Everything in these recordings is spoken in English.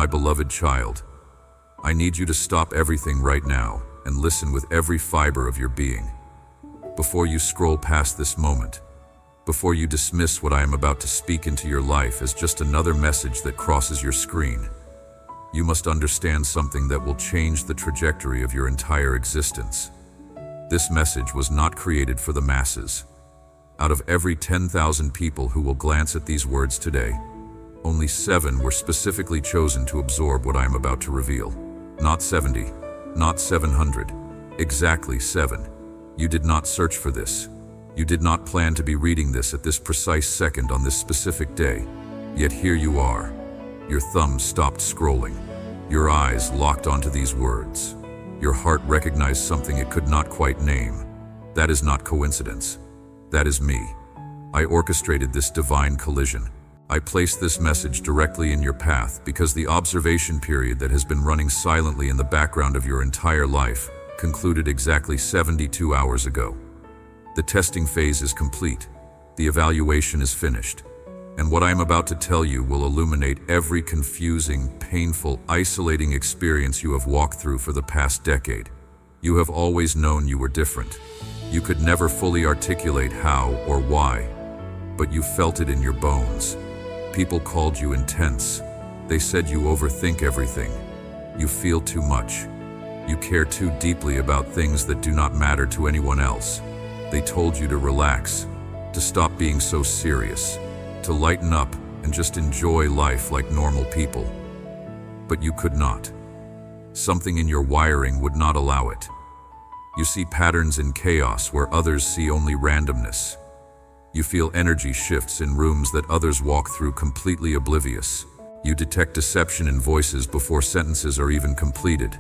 My beloved child, I need you to stop everything right now and listen with every fiber of your being. Before you scroll past this moment, before you dismiss what I am about to speak into your life as just another message that crosses your screen, you must understand something that will change the trajectory of your entire existence. This message was not created for the masses. Out of every 10,000 people who will glance at these words today, only 7 were specifically chosen to absorb what I am about to reveal. Not 70, not 700, exactly 7. You did not search for this. You did not plan to be reading this at this precise second on this specific day. Yet here you are. Your thumb stopped scrolling. Your eyes locked onto these words. Your heart recognized something it could not quite name. That is not coincidence. That is me. I orchestrated this divine collision. I placed this message directly in your path because the observation period that has been running silently in the background of your entire life concluded exactly 72 hours ago. The testing phase is complete. The evaluation is finished. And what I am about to tell you will illuminate every confusing, painful, isolating experience you have walked through for the past decade. You have always known you were different. You could never fully articulate how or why, but you felt it in your bones. People called you intense. They said you overthink everything. You feel too much. You care too deeply about things that do not matter to anyone else. They told you to relax, to stop being so serious, to lighten up and just enjoy life like normal people. But you could not. Something in your wiring would not allow it. You see patterns in chaos where others see only randomness. You feel energy shifts in rooms that others walk through completely oblivious. You detect deception in voices before sentences are even completed.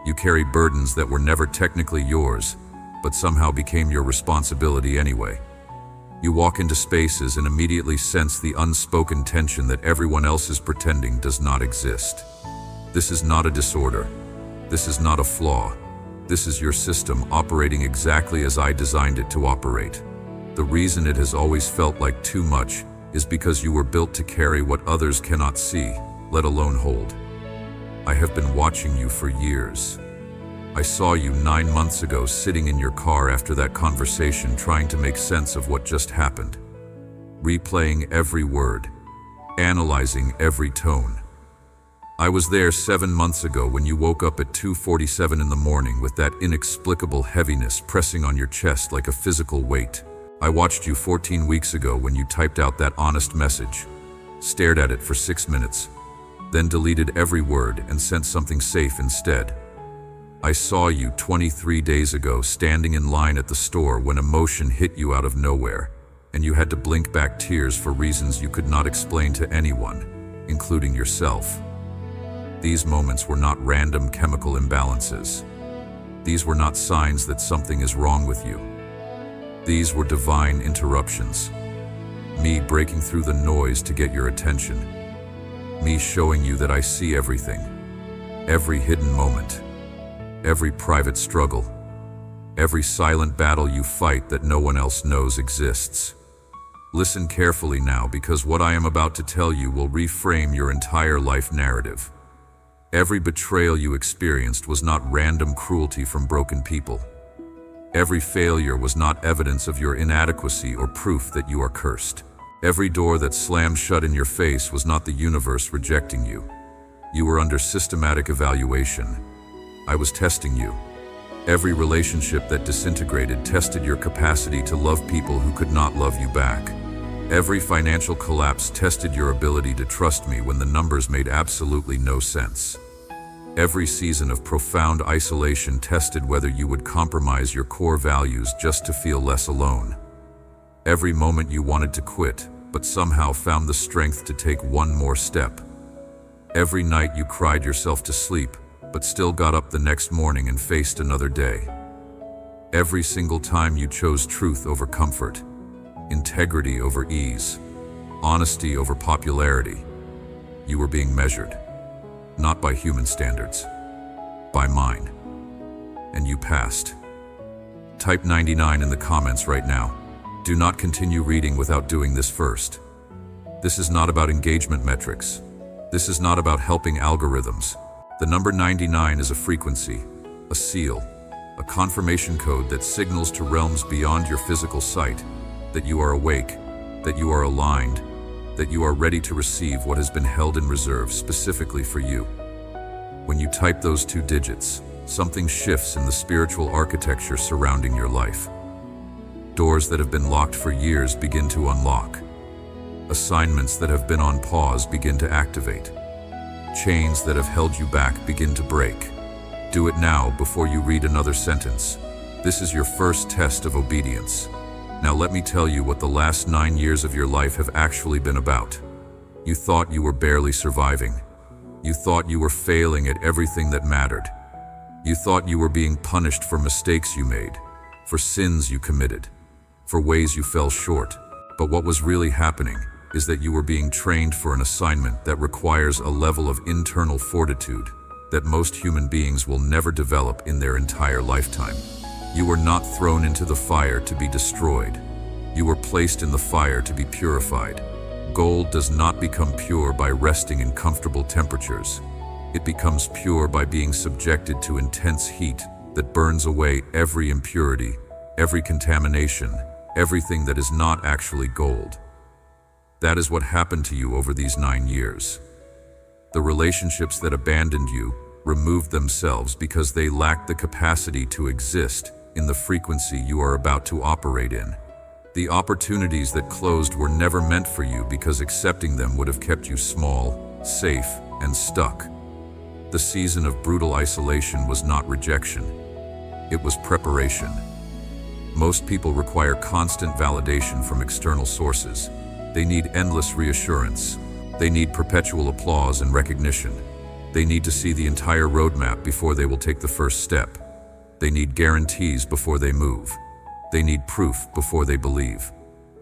You carry burdens that were never technically yours, but somehow became your responsibility anyway. You walk into spaces and immediately sense the unspoken tension that everyone else is pretending does not exist. This is not a disorder. This is not a flaw. This is your system operating exactly as I designed it to operate. The reason it has always felt like too much is because you were built to carry what others cannot see, let alone hold. I have been watching you for years. I saw you 9 months ago sitting in your car after that conversation trying to make sense of what just happened. Replaying every word, analyzing every tone. I was there 7 months ago when you woke up at 2:47 in the morning with that inexplicable heaviness pressing on your chest like a physical weight. I watched you 14 weeks ago when you typed out that honest message, stared at it for 6 minutes, then deleted every word and sent something safe instead. I saw you 23 days ago standing in line at the store when emotion hit you out of nowhere, and you had to blink back tears for reasons you could not explain to anyone, including yourself. These moments were not random chemical imbalances. These were not signs that something is wrong with you. These were divine interruptions. Me breaking through the noise to get your attention. Me showing you that I see everything. Every hidden moment. Every private struggle. Every silent battle you fight that no one else knows exists. Listen carefully now, because what I am about to tell you will reframe your entire life narrative. Every betrayal you experienced was not random cruelty from broken people. Every failure was not evidence of your inadequacy or proof that you are cursed. Every door that slammed shut in your face was not the universe rejecting you. You were under systematic evaluation. I was testing you. Every relationship that disintegrated tested your capacity to love people who could not love you back. Every financial collapse tested your ability to trust me when the numbers made absolutely no sense. Every season of profound isolation tested whether you would compromise your core values just to feel less alone. Every moment you wanted to quit, but somehow found the strength to take one more step. Every night you cried yourself to sleep, but still got up the next morning and faced another day. Every single time you chose truth over comfort, integrity over ease, honesty over popularity, you were being measured. Not by human standards, by mine. And you passed. Type 99 in the comments right now. Do not continue reading without doing this first. This is not about engagement metrics. This is not about helping algorithms. The number 99 is a frequency, a seal, a confirmation code that signals to realms beyond your physical sight that you are awake, that you are aligned, that you are ready to receive what has been held in reserve specifically for you. When you type those 2 digits, something shifts in the spiritual architecture surrounding your life. Doors that have been locked for years begin to unlock. Assignments that have been on pause begin to activate. Chains that have held you back begin to break. Do it now before you read another sentence. This is your first test of obedience. Now let me tell you what the last 9 years of your life have actually been about. You thought you were barely surviving. You thought you were failing at everything that mattered. You thought you were being punished for mistakes you made, for sins you committed, for ways you fell short. But what was really happening is that you were being trained for an assignment that requires a level of internal fortitude that most human beings will never develop in their entire lifetime. You were not thrown into the fire to be destroyed. You were placed in the fire to be purified. Gold does not become pure by resting in comfortable temperatures. It becomes pure by being subjected to intense heat that burns away every impurity, every contamination, everything that is not actually gold. That is what happened to you over these 9 years. The relationships that abandoned you removed themselves because they lacked the capacity to exist in the frequency you are about to operate in. The opportunities that closed were never meant for you because accepting them would have kept you small, safe, and stuck. The season of brutal isolation was not rejection. It was preparation. Most people require constant validation from external sources. They need endless reassurance. They need perpetual applause and recognition. They need to see the entire roadmap before they will take the first step. They need guarantees before they move. They need proof before they believe.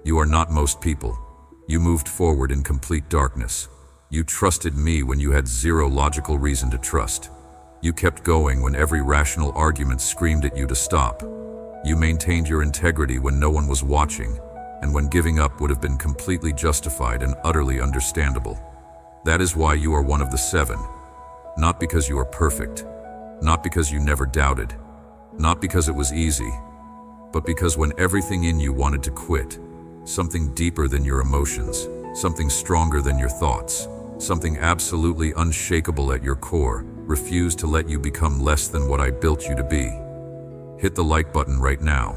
You are not most people. You moved forward in complete darkness. You trusted me when you had zero logical reason to trust. You kept going when every rational argument screamed at you to stop. You maintained your integrity when no one was watching, and when giving up would have been completely justified and utterly understandable. That is why you are one of the 7. Not because you are perfect, not because you never doubted, not because it was easy, but because when everything in you wanted to quit, something deeper than your emotions, something stronger than your thoughts, something absolutely unshakable at your core, refused to let you become less than what I built you to be. Hit the like button right now.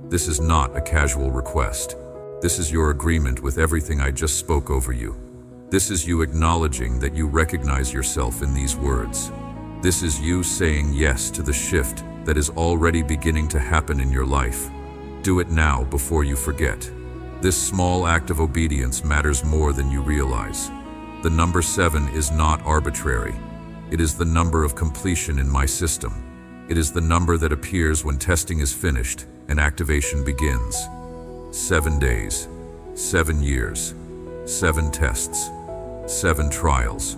This is not a casual request. This is your agreement with everything I just spoke over you. This is you acknowledging that you recognize yourself in these words. This is you saying yes to the shift that is already beginning to happen in your life. Do it now before you forget. This small act of obedience matters more than you realize. The number 7 is not arbitrary. It is the number of completion in my system. It is the number that appears when testing is finished and activation begins. 7 days, 7 years, 7 tests, 7 trials.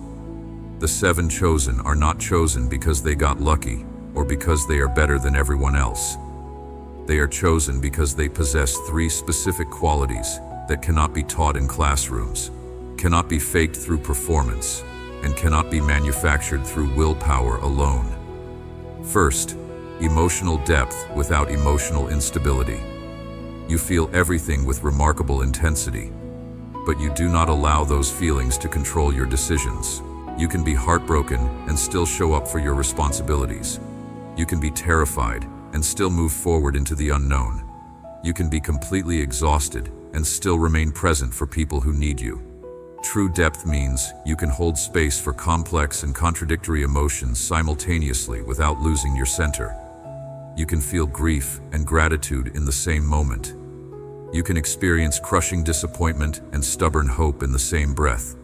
The 7 chosen are not chosen because they got lucky or because they are better than everyone else. They are chosen because they possess 3 specific qualities that cannot be taught in classrooms, cannot be faked through performance, and cannot be manufactured through willpower alone. First, emotional depth without emotional instability. You feel everything with remarkable intensity, but you do not allow those feelings to control your decisions. You can be heartbroken and still show up for your responsibilities. You can be terrified and still move forward into the unknown. You can be completely exhausted and still remain present for people who need you. True depth means you can hold space for complex and contradictory emotions simultaneously without losing your center. You can feel grief and gratitude in the same moment. You can experience crushing disappointment and stubborn hope in the same breath.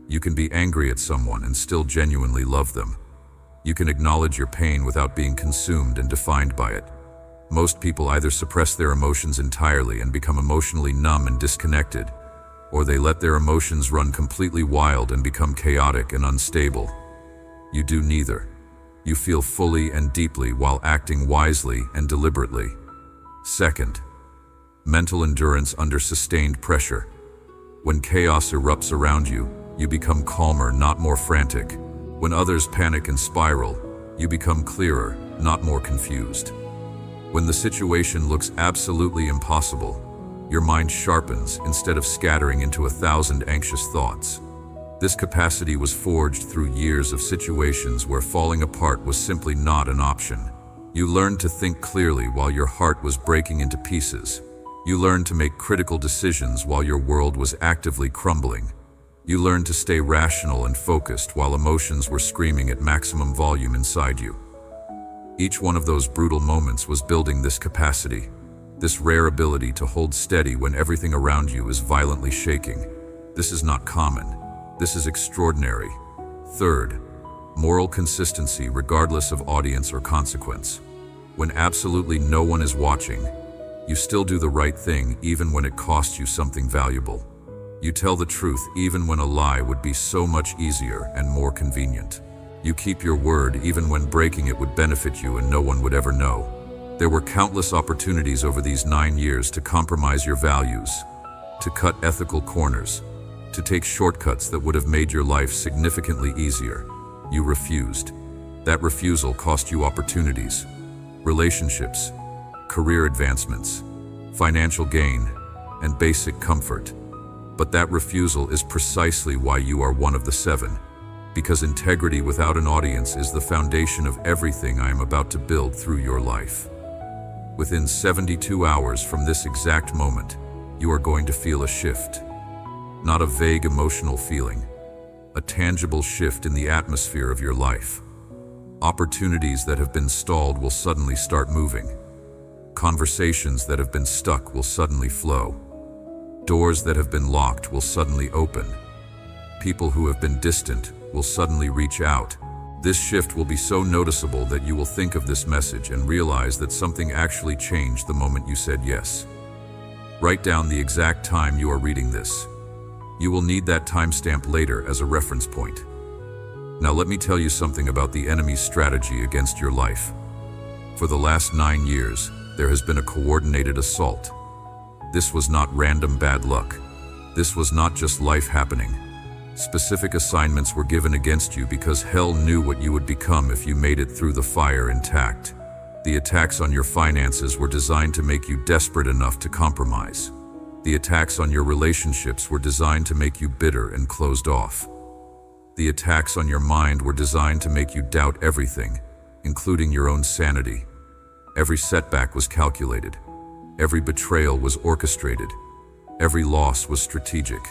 You can be angry at someone and still genuinely love them. You can acknowledge your pain without being consumed and defined by it. Most people either suppress their emotions entirely and become emotionally numb and disconnected, or they let their emotions run completely wild and become chaotic and unstable. You do neither. You feel fully and deeply while acting wisely and deliberately. Second, mental endurance under sustained pressure. When chaos erupts around you, You become calmer, not more frantic. When others panic and spiral, you become clearer, not more confused. When the situation looks absolutely impossible, your mind sharpens instead of scattering into 1,000 anxious thoughts. This capacity was forged through years of situations where falling apart was simply not an option. You learned to think clearly while your heart was breaking into pieces. You learned to make critical decisions while your world was actively crumbling. You learned to stay rational and focused while emotions were screaming at maximum volume inside you. Each one of those brutal moments was building this capacity, this rare ability to hold steady when everything around you is violently shaking. This is not common. This is extraordinary. Third, moral consistency regardless of audience or consequence. When absolutely no one is watching, you still do the right thing even when it costs you something valuable. You tell the truth even when a lie would be so much easier and more convenient. You keep your word even when breaking it would benefit you and no one would ever know. There were countless opportunities over these 9 years to compromise your values, to cut ethical corners, to take shortcuts that would have made your life significantly easier. You refused. That refusal cost you opportunities, relationships, career advancements, financial gain, and basic comfort. But that refusal is precisely why you are one of the 7. Because integrity without an audience is the foundation of everything I am about to build through your life. Within 72 hours from this exact moment, you are going to feel a shift. Not a vague emotional feeling, a tangible shift in the atmosphere of your life. Opportunities that have been stalled will suddenly start moving. Conversations that have been stuck will suddenly flow. Doors that have been locked will suddenly open. People who have been distant will suddenly reach out. This shift will be so noticeable that you will think of this message and realize that something actually changed the moment you said yes. Write down the exact time you are reading this. You will need that timestamp later as a reference point. Now let me tell you something about the enemy's strategy against your life. For the last 9 years, there has been a coordinated assault. This was not random bad luck. This was not just life happening. Specific assignments were given against you because hell knew what you would become if you made it through the fire intact. The attacks on your finances were designed to make you desperate enough to compromise. The attacks on your relationships were designed to make you bitter and closed off. The attacks on your mind were designed to make you doubt everything, including your own sanity. Every setback was calculated. Every betrayal was orchestrated. Every loss was strategic.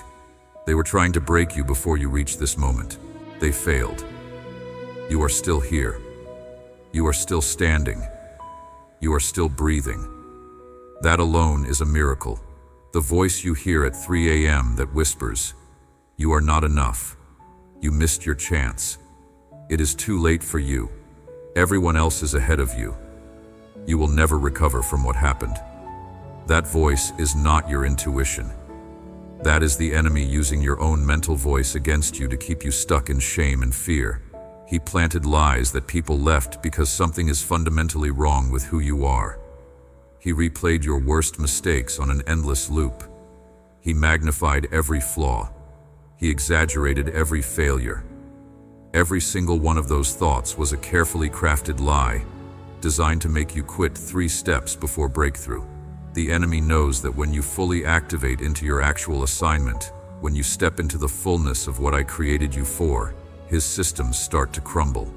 They were trying to break you before you reached this moment. They failed. You are still here. You are still standing. You are still breathing. That alone is a miracle. The voice you hear at 3 a.m. that whispers, "You are not enough. You missed your chance. It is too late for you. Everyone else is ahead of you. You will never recover from what happened." That voice is not your intuition. That is the enemy using your own mental voice against you to keep you stuck in shame and fear. He planted lies that people left because something is fundamentally wrong with who you are. He replayed your worst mistakes on an endless loop. He magnified every flaw. He exaggerated every failure. Every single one of those thoughts was a carefully crafted lie, designed to make you quit 3 steps before breakthrough. The enemy knows that when you fully activate into your actual assignment, when you step into the fullness of what I created you for, his systems start to crumble.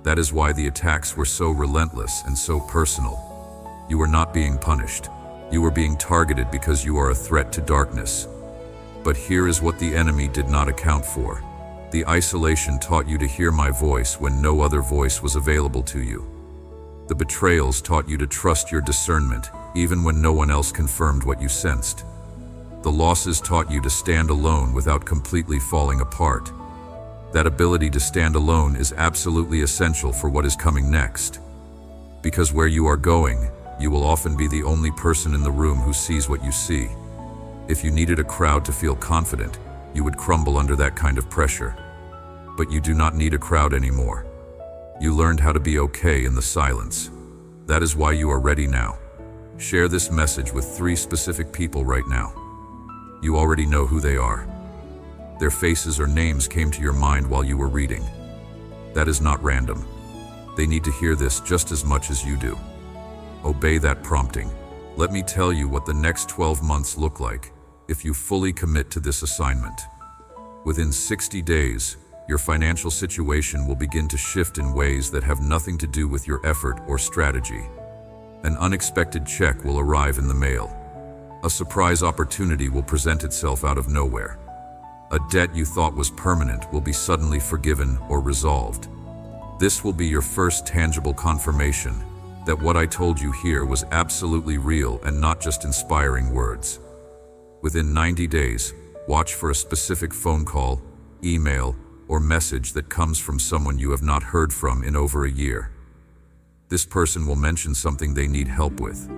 That is why the attacks were so relentless and so personal. You were not being punished. You were being targeted because you are a threat to darkness. But here is what the enemy did not account for. The isolation taught you to hear my voice when no other voice was available to you. The betrayals taught you to trust your discernment, even when no one else confirmed what you sensed. The losses taught you to stand alone without completely falling apart. That ability to stand alone is absolutely essential for what is coming next. Because where you are going, you will often be the only person in the room who sees what you see. If you needed a crowd to feel confident, you would crumble under that kind of pressure. But you do not need a crowd anymore. You learned how to be okay in the silence. That is why you are ready now. Share this message with 3 specific people right now. You already know who they are. Their faces or names came to your mind while you were reading. That is not random. They need to hear this just as much as you do. Obey that prompting. Let me tell you what the next 12 months look like if you fully commit to this assignment. Within 60 days, your financial situation will begin to shift in ways that have nothing to do with your effort or strategy. An unexpected check will arrive in the mail. A surprise opportunity will present itself out of nowhere. A debt you thought was permanent will be suddenly forgiven or resolved. This will be your first tangible confirmation that what I told you here was absolutely real and not just inspiring words. Within 90 days, watch for a specific phone call, email, or message that comes from someone you have not heard from in over a year. This person will mention something they need help with,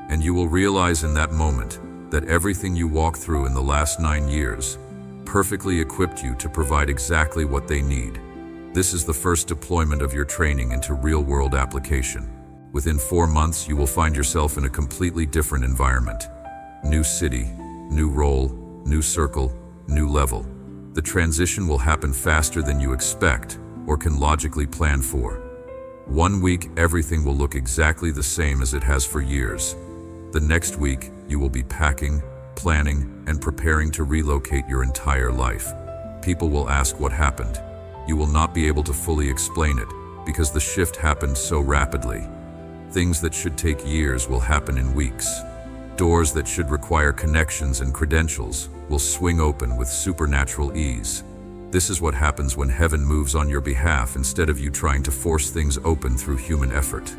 and you will realize in that moment that everything you walked through in the last 9 years perfectly equipped you to provide exactly what they need. This is the first deployment of your training into real-world application. Within 4 months, you will find yourself in a completely different environment. New city, new role, new circle, new level. The transition will happen faster than you expect or can logically plan for. 1 week, everything will look exactly the same as it has for years. The next week, you will be packing, planning, and preparing to relocate your entire life. People will ask what happened. You will not be able to fully explain it because the shift happened so rapidly. Things that should take years will happen in weeks. Doors that should require connections and credentials will swing open with supernatural ease. This is what happens when heaven moves on your behalf instead of you trying to force things open through human effort.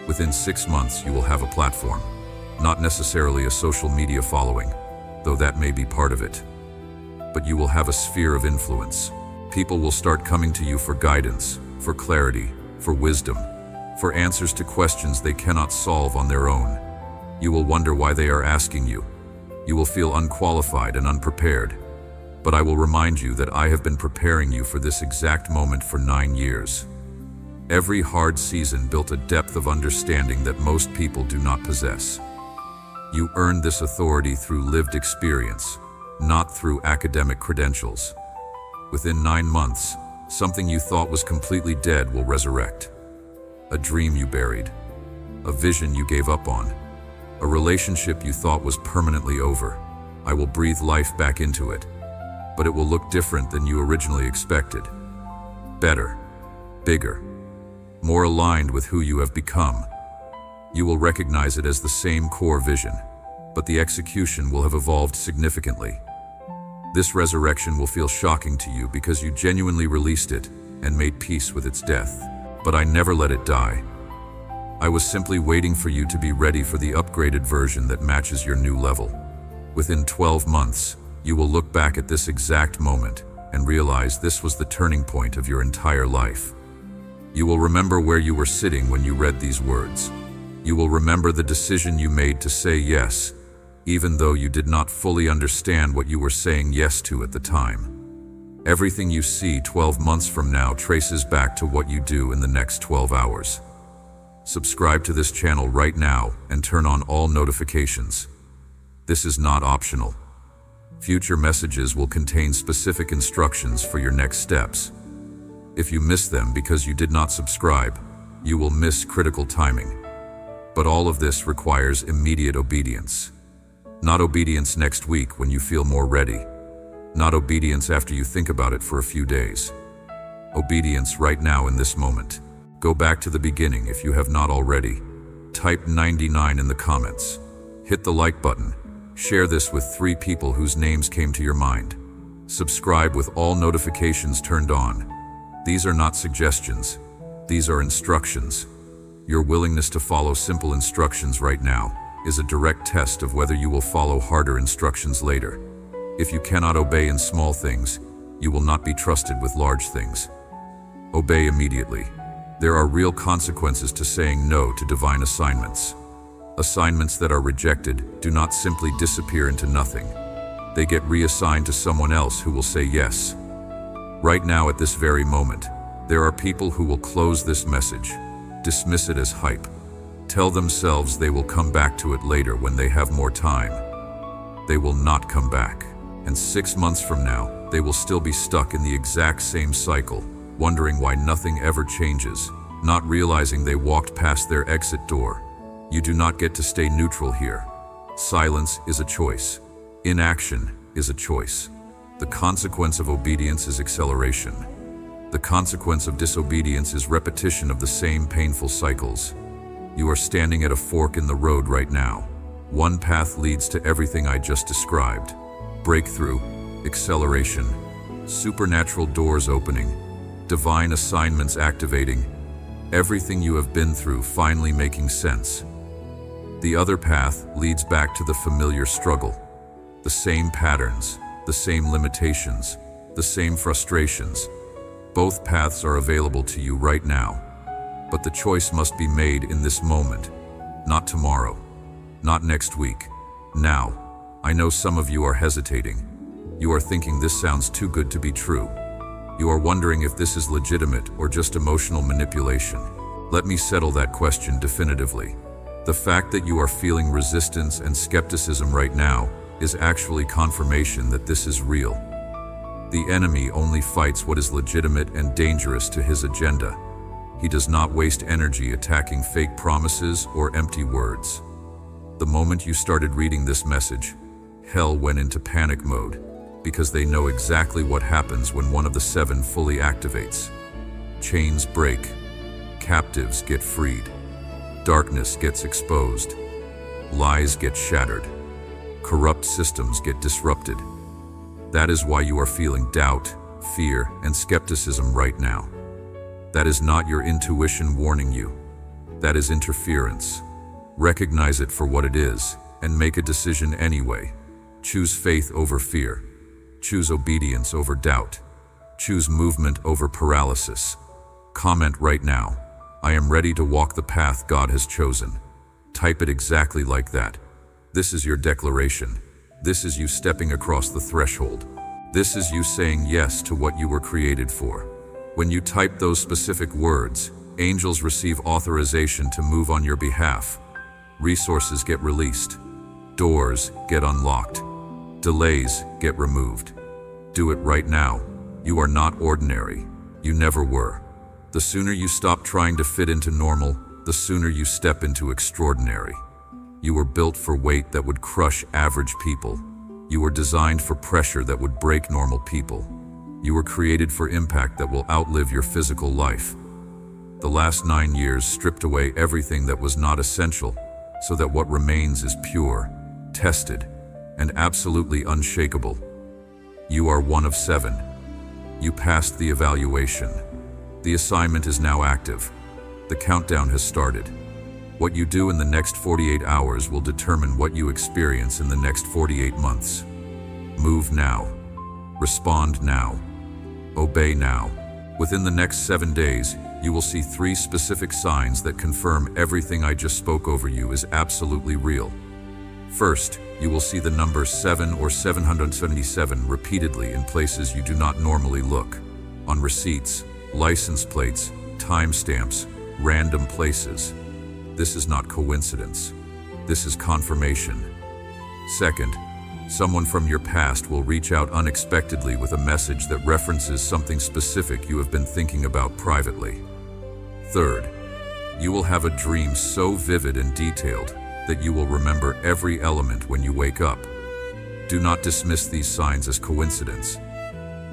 Within 6 months, you will have a platform. Not necessarily a social media following, though that may be part of it. But you will have a sphere of influence. People will start coming to you for guidance, for clarity, for wisdom, for answers to questions they cannot solve on their own. You will wonder why they are asking you. You will feel unqualified and unprepared. But I will remind you that I have been preparing you for this exact moment for 9 years. Every hard season built a depth of understanding that most people do not possess. You earned this authority through lived experience, not through academic credentials. Within 9 months, something you thought was completely dead will resurrect. A dream you buried, a vision you gave up on, a relationship you thought was permanently over. I will breathe life back into it, but it will look different than you originally expected. Better, bigger, more aligned with who you have become. You will recognize it as the same core vision, but the execution will have evolved significantly. This resurrection will feel shocking to you because you genuinely released it and made peace with its death. But I never let it die. I was simply waiting for you to be ready for the upgraded version that matches your new level. Within 12 months, you will look back at this exact moment and realize this was the turning point of your entire life. You will remember where you were sitting when you read these words. You will remember the decision you made to say yes, even though you did not fully understand what you were saying yes to at the time. Everything you see 12 months from now traces back to what you do in the next 12 hours. Subscribe to this channel right now and turn on all notifications. This is not optional. Future messages will contain specific instructions for your next steps. If you miss them because you did not subscribe, you will miss critical timing. But all of this requires immediate obedience. Not obedience next week when you feel more ready. Not obedience after you think about it for a few days. Obedience right now in this moment. Go back to the beginning if you have not already. Type 99 in the comments. Hit the like button. Share this with 3 people whose names came to your mind. Subscribe with all notifications turned on. These are not suggestions. These are instructions. Your willingness to follow simple instructions right now is a direct test of whether you will follow harder instructions later. If you cannot obey in small things, you will not be trusted with large things. Obey immediately. There are real consequences to saying no to divine assignments. Assignments that are rejected do not simply disappear into nothing. They get reassigned to someone else who will say yes. Right now, at this very moment, there are people who will close this message, dismiss it as hype, tell themselves they will come back to it later when they have more time. They will not come back. And 6 months from now, they will still be stuck in the exact same cycle, wondering why nothing ever changes, not realizing they walked past their exit door. You do not get to stay neutral here. Silence is a choice. Inaction is a choice. The consequence of obedience is acceleration. The consequence of disobedience is repetition of the same painful cycles. You are standing at a fork in the road right now. One path leads to everything I just described. Breakthrough, acceleration, supernatural doors opening, divine assignments activating, everything you have been through finally making sense. The other path leads back to the familiar struggle. The same patterns, the same limitations, the same frustrations. Both paths are available to you right now. But the choice must be made in this moment, not tomorrow, not next week, now. I know some of you are hesitating. You are thinking this sounds too good to be true. You are wondering if this is legitimate or just emotional manipulation. Let me settle that question definitively. The fact that you are feeling resistance and skepticism right now is actually confirmation that this is real. The enemy only fights what is legitimate and dangerous to his agenda. He does not waste energy attacking fake promises or empty words. The moment you started reading this message, hell went into panic mode, because they know exactly what happens when one of the 7 fully activates. Chains break, captives get freed, darkness gets exposed, lies get shattered, corrupt systems get disrupted. That is why you are feeling doubt, fear, and skepticism right now. That is not your intuition warning you. That is interference. Recognize it for what it is, and make a decision anyway. Choose faith over fear. Choose obedience over doubt. Choose movement over paralysis. Comment right now, I am ready to walk the path God has chosen. Type it exactly like that. This is your declaration. This is you stepping across the threshold. This is you saying yes to what you were created for. When you type those specific words, angels receive authorization to move on your behalf. Resources get released. Doors get unlocked. Delays get removed. Do it right now. You are not ordinary. You never were. The sooner you stop trying to fit into normal, the sooner you step into extraordinary. You were built for weight that would crush average people. You were designed for pressure that would break normal people. You were created for impact that will outlive your physical life. The last 9 years stripped away everything that was not essential, so that what remains is pure, tested, and absolutely unshakable. You are one of 7. You passed the evaluation. The assignment is now active. The countdown has started. What you do in the next 48 hours will determine what you experience in the next 48 months. Move now. Respond now. Obey now. Within the next 7 days, you will see 3 specific signs that confirm everything I just spoke over you is absolutely real. First, you will see the number 7 or 777 repeatedly in places you do not normally look. On receipts, license plates, timestamps, random places. This is not coincidence. This is confirmation. Second, someone from your past will reach out unexpectedly with a message that references something specific you have been thinking about privately. Third, you will have a dream so vivid and detailed that you will remember every element when you wake up. Do not dismiss these signs as coincidence.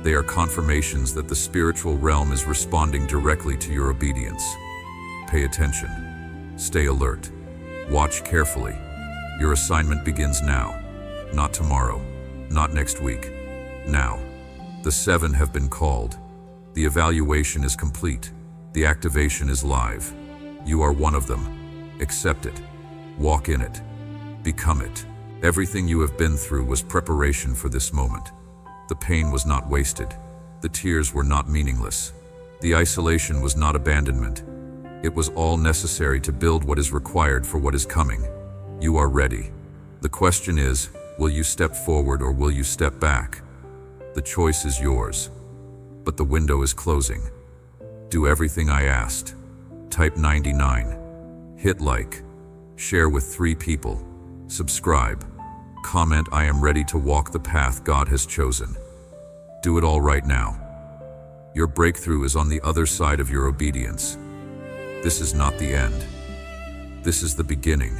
They are confirmations that the spiritual realm is responding directly to your obedience. Pay attention. Stay alert. Watch carefully. Your assignment begins now, not tomorrow, not next week. Now. The 7 have been called. The evaluation is complete. The activation is live. You are one of them. Accept it. Walk in it. Become it. Everything you have been through was preparation for this moment. The pain was not wasted. The tears were not meaningless. The isolation was not abandonment. It was all necessary to build what is required for what is coming. You are ready. The question is, will you step forward or will you step back? The choice is yours. But the window is closing. Do everything I asked. Type 99. Hit like. Share with 3 people. Subscribe. Comment, "I am ready to walk the path God has chosen." Do it all right now. Your breakthrough is on the other side of your obedience. This is not the end. This is the beginning.